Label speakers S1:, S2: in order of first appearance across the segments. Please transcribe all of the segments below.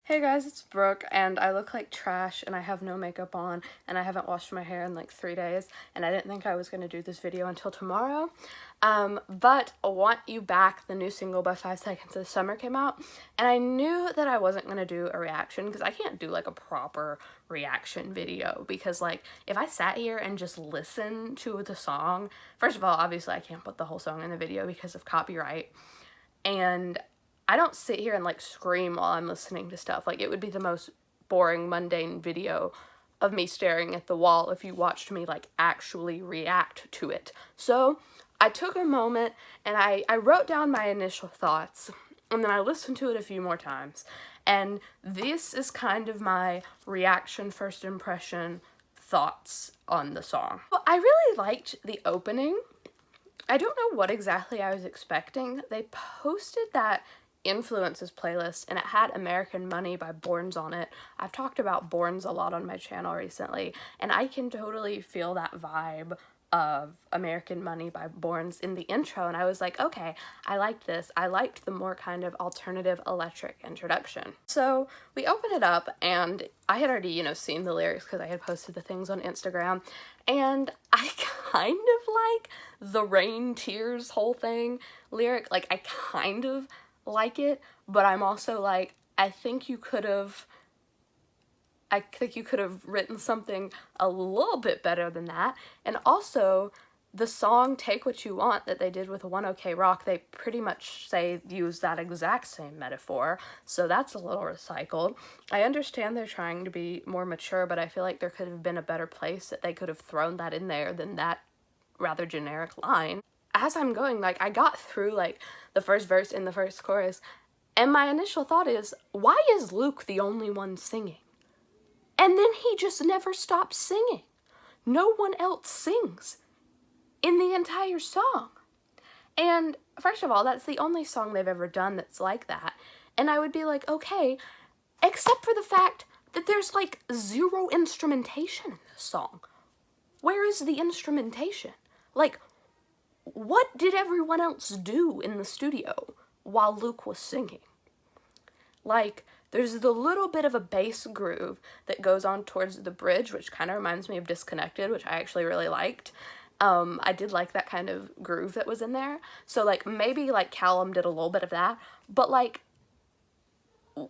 S1: Hey guys, it's Brooke, and I look like trash, and I have no makeup on, and I haven't washed my hair in like 3 days, and I didn't think I was going to do this video until tomorrow. But Want You Back, the new single by 5 Seconds of Summer, came out, and I knew that I wasn't going to do a reaction, because I can't do like a proper reaction video, because like, if I sat here and just listened to the song, first of all, obviously I can't put the whole song in the video because of copyright, and I don't sit here and like scream while I'm listening to stuff. Like, it would be the most boring, mundane video of me staring at the wall if you watched me like actually react to it. So I took a moment and I wrote down my initial thoughts, and then I listened to it a few more times. And this is kind of my reaction, first impression thoughts on the song. Well, I really liked the opening. I don't know what exactly I was expecting. They posted that influences playlist and it had American Money by Borns on it. I've talked about Borns a lot on my channel recently, and I can totally feel that vibe of American Money by Borns in the intro, and I was like, okay, I liked this. I liked the more kind of alternative electric introduction. So we open it up, and I had already, seen the lyrics because I had posted the things on Instagram, and I kind of like the rain tears whole thing lyric. Like, I kind of like it, but I'm also like, I think you could have written something a little bit better than that. And also, the song Take What You Want that they did with One OK Rock, they pretty much use that exact same metaphor, so that's a little recycled. I understand they're trying to be more mature, but I feel like there could have been a better place that they could have thrown that in there than that rather generic line. As I'm going, like, I got through like the first verse and the first chorus, and my initial thought is, why is Luke the only one singing? And then he just never stops singing. No one else sings in the entire song. And first of all, that's the only song they've ever done that's like that. And I would be like, okay, except for the fact that there's like zero instrumentation in this song. Where is the instrumentation? Like, what did everyone else do in the studio while Luke was singing? Like, there's the little bit of a bass groove that goes on towards the bridge, which kind of reminds me of Disconnected, which I actually really liked. I did like that kind of groove that was in there. So, like, maybe, like, Callum did a little bit of that. But, like,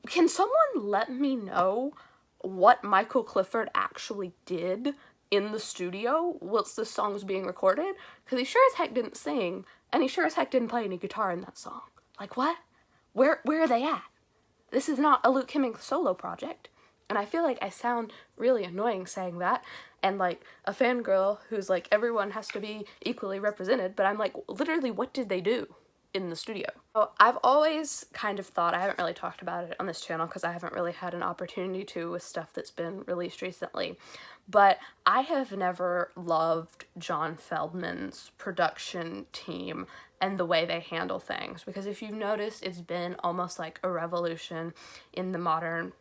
S1: can someone let me know what Michael Clifford actually did in the studio whilst this song was being recorded? Because he sure as heck didn't sing, and he sure as heck didn't play any guitar in that song. Like, what? Where are they at? This is not a Luke Hemmings solo project. And I feel like I sound really annoying saying that, and like a fangirl who's like, everyone has to be equally represented, but I'm like, literally, what did they do in the studio? So I've always kind of thought, I haven't really talked about it on this channel because I haven't really had an opportunity to with stuff that's been released recently, but I have never loved John Feldman's production team and the way they handle things, because if you've noticed, it's been almost like a revolution in the modern,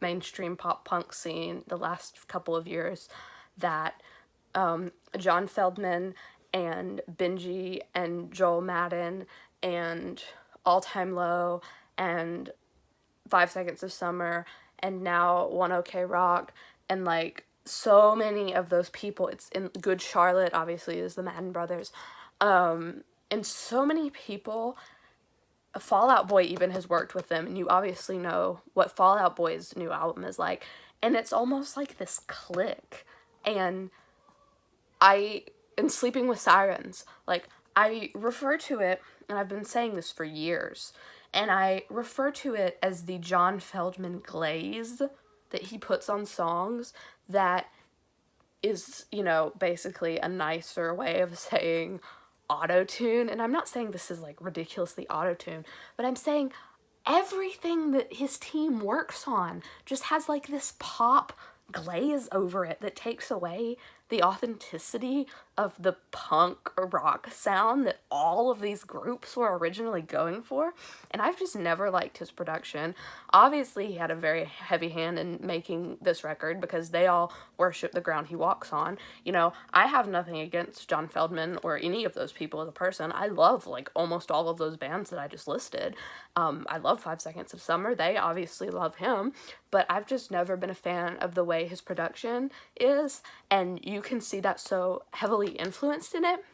S1: mainstream pop punk scene the last couple of years, that John Feldman and Benji and Joel Madden and All Time Low and 5 Seconds of Summer and now One OK Rock, and like so many of those people, it's in Good Charlotte obviously is the Madden brothers, and so many people, Fall Out Boy even has worked with them, and you obviously know what Fall Out Boy's new album is like, and it's almost like this clique. And in Sleeping with Sirens, like, I refer to it, and I've been saying this for years, and I refer to it as the John Feldman glaze that he puts on songs that is, basically a nicer way of saying auto-tune. And I'm not saying this is like ridiculously auto-tune, but I'm saying everything that his team works on just has like this pop glaze over it that takes away the authenticity of the punk rock sound that all of these groups were originally going for, and I've just never liked his production. Obviously, he had a very heavy hand in making this record because they all worship the ground he walks on. You know, I have nothing against John Feldmann or any of those people as a person. I love, like, almost all of those bands that I just listed. I love 5 Seconds of Summer. They obviously love him, but I've just never been a fan of the way his production is, and you can see that so heavily influenced in it.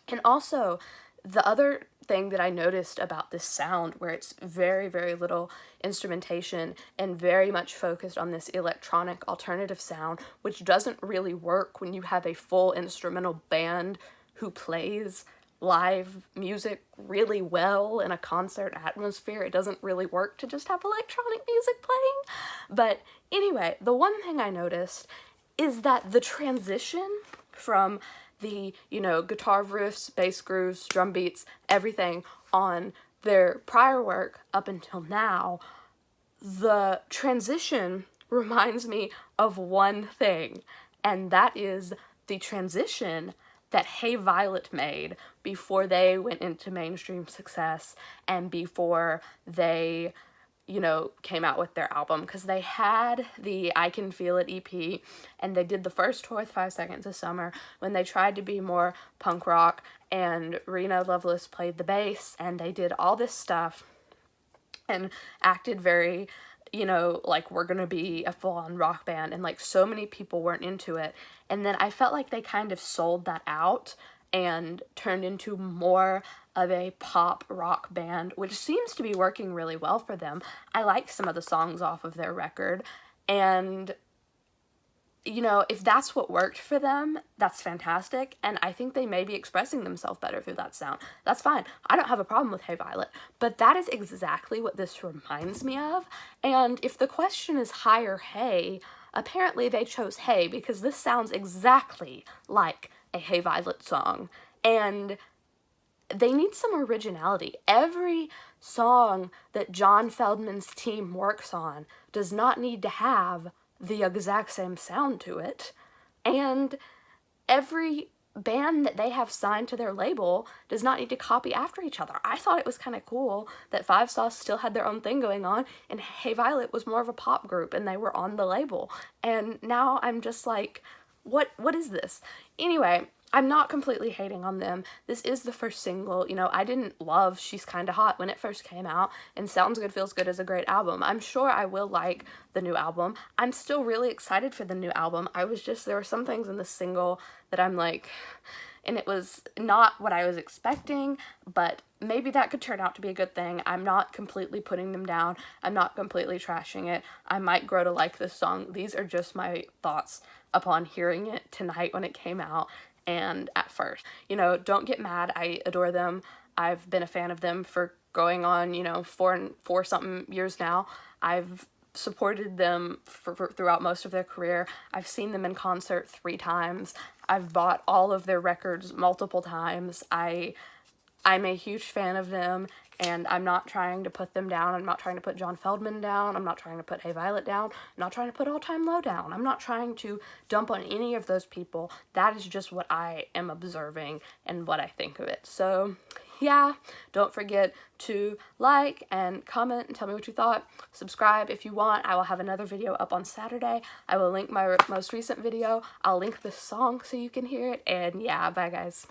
S1: And also, the other thing that I noticed about this sound, where it's very, very little instrumentation and very much focused on this electronic alternative sound, which doesn't really work when you have a full instrumental band who plays live music really well in a concert atmosphere. It doesn't really work to just have electronic music playing. But anyway, the one thing I noticed is that the transition from the, you know, guitar riffs, bass grooves, drum beats, everything on their prior work up until now, the transition reminds me of one thing, and that is the transition that Hey Violet made before they went into mainstream success and before they, you know, came out with their album, because they had the I Can Feel It EP, and they did the first tour with 5 Seconds of Summer when they tried to be more punk rock, and Rena Loveless played the bass, and they did all this stuff and acted very, you know, like we're gonna be a full-on rock band, and like so many people weren't into it. And then I felt like they kind of sold that out and turned into more of a pop rock band, which seems to be working really well for them. I like some of the songs off of their record, and you know, if that's what worked for them, that's fantastic, and I think they may be expressing themselves better through that sound. That's fine. I don't have a problem with Hey Violet, but that is exactly what this reminds me of. And if the question is Hi or Hey, apparently they chose Hey because this sounds exactly like a Hey Violet song, and they need some originality. Every song that John Feldmann's team works on does not need to have the exact same sound to it, and every band that they have signed to their label does not need to copy after each other. I thought it was kind of cool that Five Sauce still had their own thing going on, and Hey Violet was more of a pop group and they were on the label, and now I'm just like, what is this? Anyway, I'm not completely hating on them. This is the first single. You know, I didn't love She's Kinda Hot when it first came out, and Sounds Good Feels Good is a great album. I'm sure I will like the new album. I'm still really excited for the new album. there were some things in the single that I'm like, and it was not what I was expecting, but maybe that could turn out to be a good thing. I'm not completely putting them down. I'm not completely trashing it. I might grow to like this song. These are just my thoughts upon hearing it tonight when it came out. And at first, you know, don't get mad. I adore them. I've been a fan of them for going on, you know, four something years now. I've supported them for throughout most of their career. I've seen them in concert 3 times. I've bought all of their records multiple times. I'm a huge fan of them, and I'm not trying to put them down. I'm not trying to put John Feldmann down. I'm not trying to put Hey Violet down. I'm not trying to put All Time Low down. I'm not trying to dump on any of those people. That is just what I am observing and what I think of it. So yeah, don't forget to like and comment and tell me what you thought. Subscribe if you want. I will have another video up on Saturday. I will link my most recent video. I'll link the song so you can hear it. And yeah, bye guys.